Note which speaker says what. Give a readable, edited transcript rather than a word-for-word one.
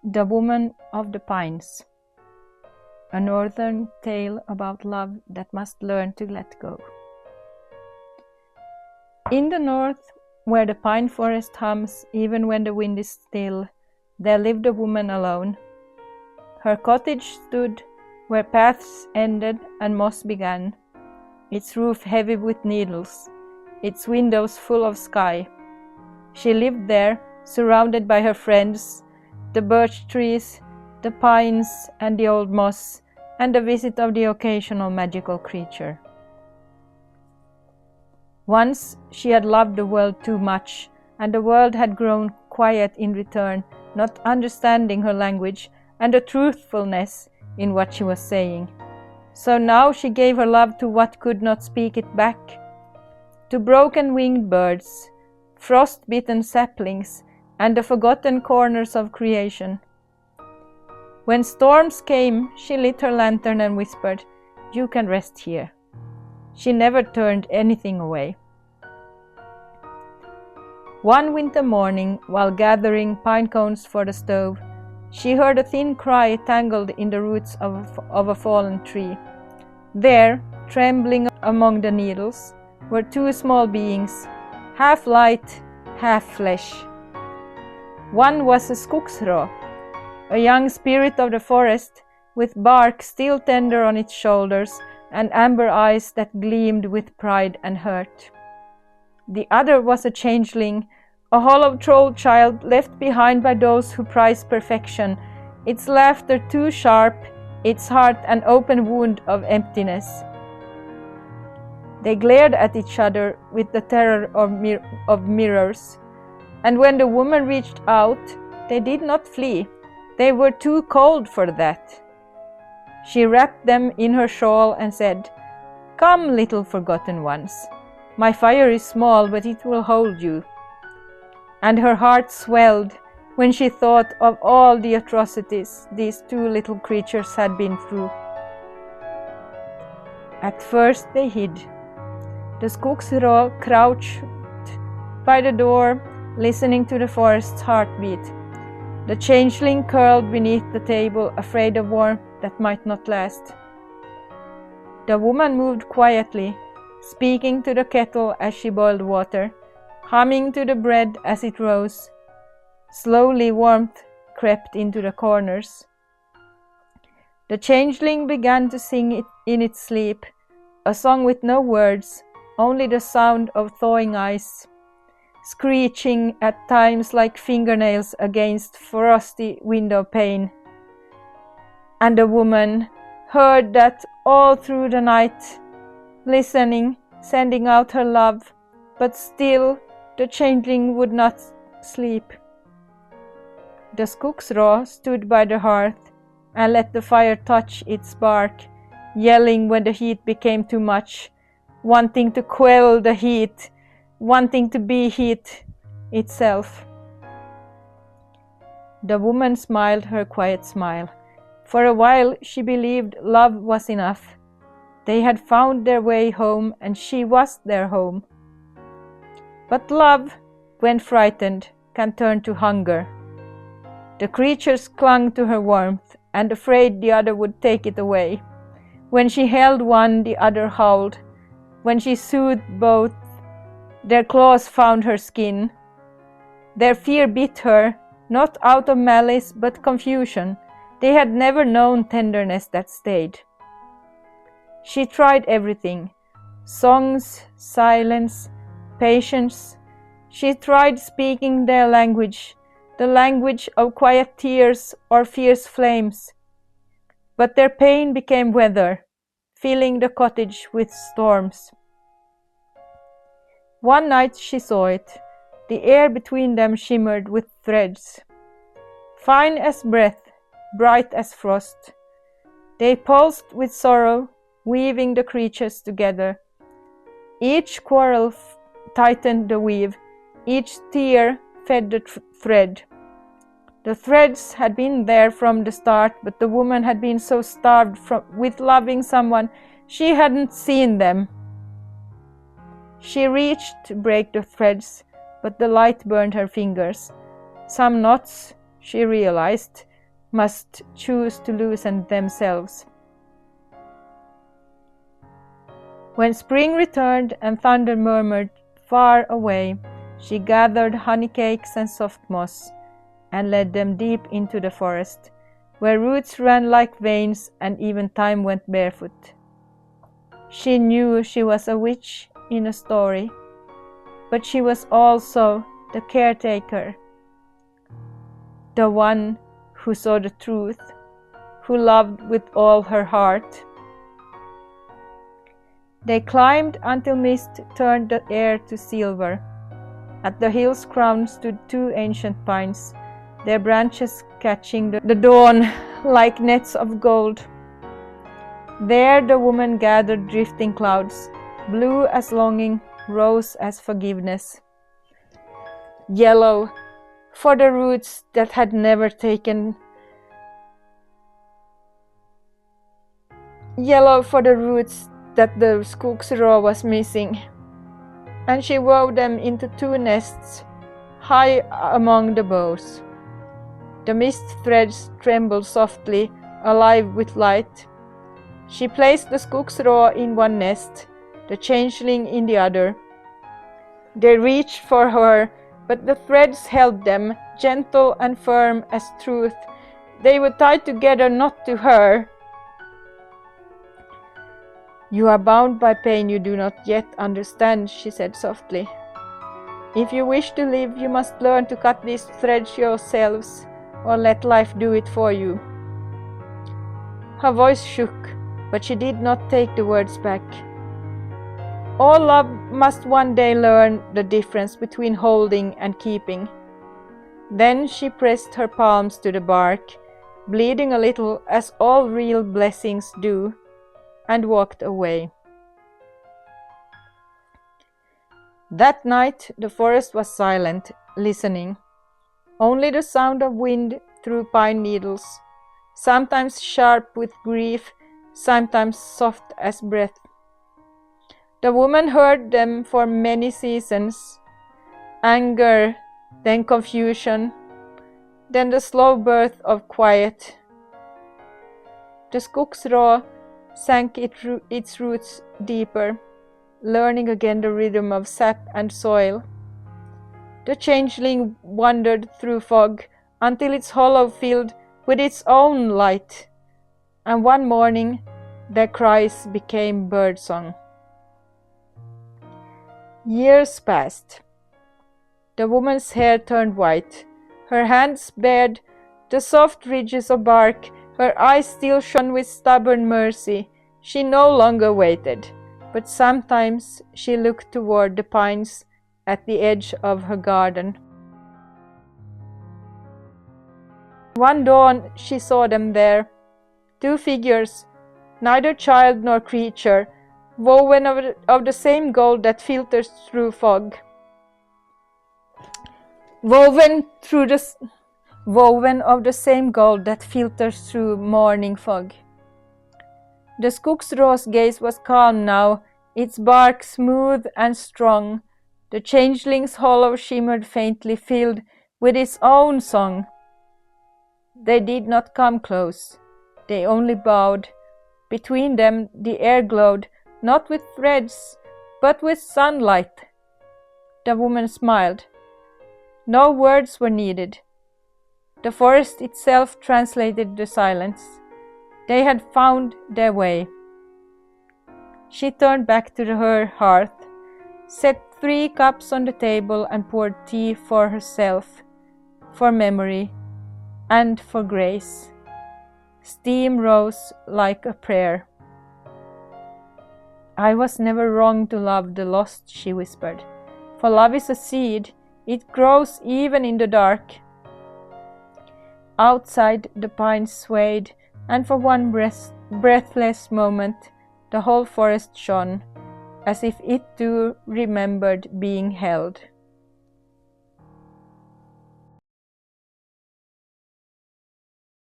Speaker 1: The Woman of the Pines. A northern tale about love that must learn to let go. In the north, where the pine forest hums even when the wind is still, there lived a woman alone. Her cottage stood where paths ended and moss began, its roof heavy with needles, its windows full of sky. She lived there, surrounded by her friends, the birch trees, the pines and the old moss, and the visit of the occasional magical creature. Once she had loved the world too much, and the world had grown quiet in return, not understanding her language and the truthfulness in what she was saying. So now she gave her love to what could not speak it back, to broken-winged birds, frost-bitten saplings, and the forgotten corners of creation. When storms came, she lit her lantern and whispered, "You can rest here." She never turned anything away. One winter morning, while gathering pine cones for the stove, she heard a thin cry tangled in the roots of a fallen tree. There, trembling among the needles, were two small beings, half light, half flesh. One was a Skogsrå, a young spirit of the forest, with bark still tender on its shoulders and amber eyes that gleamed with pride and hurt. The other was a changeling, a hollow troll child left behind by those who prize perfection, its laughter too sharp, its heart an open wound of emptiness. They glared at each other with the terror of mirrors, and when the woman reached out, they did not flee. They were too cold for that. She wrapped them in her shawl and said, "Come, little forgotten ones. My fire is small, but it will hold you." And her heart swelled when she thought of all the atrocities these two little creatures had been through. At first they hid. The Skogsrå crouched by the door, listening to the forest's heartbeat. The changeling curled beneath the table, afraid of warmth that might not last. The woman moved quietly, speaking to the kettle as she boiled water, humming to the bread as it rose. Slowly warmth crept into the corners. The changeling began to sing it in its sleep, a song with no words, only the sound of thawing ice, screeching at times like fingernails against frosty window pane. And the woman heard that all through the night, listening, sending out her love, but still the changeling would not sleep. The Skogsrå stood by the hearth and let the fire touch its bark, yelling when the heat became too much, wanting to quell the heat, wanting to be heat itself. The woman smiled her quiet smile. For a while she believed love was enough. They had found their way home, and she was their home. But love, when frightened, can turn to hunger. The creatures clung to her warmth, and afraid the other would take it away. When she held one, the other howled. When she soothed both, their claws found her skin. Their fear bit her, not out of malice but confusion. They had never known tenderness that stayed. She tried everything: songs, silence, patience. She tried speaking their language, the language of quiet tears or fierce flames. But their pain became weather, filling the cottage with storms. One night she saw it. The air between them shimmered with threads, fine as breath, bright as frost. They pulsed with sorrow, weaving the creatures together. Each quarrel tightened the weave, each tear fed the thread. The threads had been there from the start, but the woman had been so starved with loving someone, she hadn't seen them. She reached to break the threads, but the light burned her fingers. Some knots, she realized, must choose to loosen themselves. When spring returned and thunder murmured far away, she gathered honey cakes and soft moss and led them deep into the forest, where roots ran like veins and even time went barefoot. She knew she was a witch in a story, but she was also the caretaker, the one who saw the truth, who loved with all her heart. They climbed until mist turned the air to silver. At the hill's crown stood two ancient pines, their branches catching the dawn like nets of gold. There the woman gathered drifting clouds, blue as longing, rose as forgiveness. Yellow for the roots that had never taken. Yellow for the roots that the Skogsrå was missing. And she wove them into two nests, high among the boughs. The mist threads trembled softly, alive with light. She placed the Skogsrå in one nest, the changeling in the other. They reached for her, but the threads held them, gentle and firm as truth. They were tied together not to her. "You are bound by pain you do not yet understand," she said softly. "If you wish to live, you must learn to cut these threads yourselves, or let life do it for you." Her voice shook, but she did not take the words back. All love must one day learn the difference between holding and keeping. Then she pressed her palms to the bark, bleeding a little as all real blessings do, and walked away. That night the forest was silent, listening. Only the sound of wind through pine needles, sometimes sharp with grief, sometimes soft as breath. The woman heard them for many seasons, anger, then confusion, then the slow birth of quiet. The Skogsrå sank its roots deeper, learning again the rhythm of sap and soil. The changeling wandered through fog until its hollow filled with its own light, and one morning their cries became birdsong. Years passed. The woman's hair turned white, her hands bared the soft ridges of bark. Her eyes still shone with stubborn mercy. She no longer waited, but sometimes she looked toward the pines at the edge of her garden. One dawn she saw them there, two figures, neither child nor creature, woven of the same gold that filters through fog. Woven of the same gold that filters through morning fog. The Skogsrå's gaze was calm now, its bark smooth and strong. The changeling's hollow shimmered faintly, filled with its own song. They did not come close, they only bowed. Between them the air glowed, not with threads, but with sunlight. The woman smiled. No words were needed. The forest itself translated the silence. They had found their way. She turned back to her hearth, set 3 cups on the table and poured tea for herself, for memory, and for grace. Steam rose like a prayer. "I was never wrong to love the lost," she whispered, "for love is a seed. It grows even in the dark." Outside the pines swayed, and for one breathless moment the whole forest shone, as if it too remembered being held.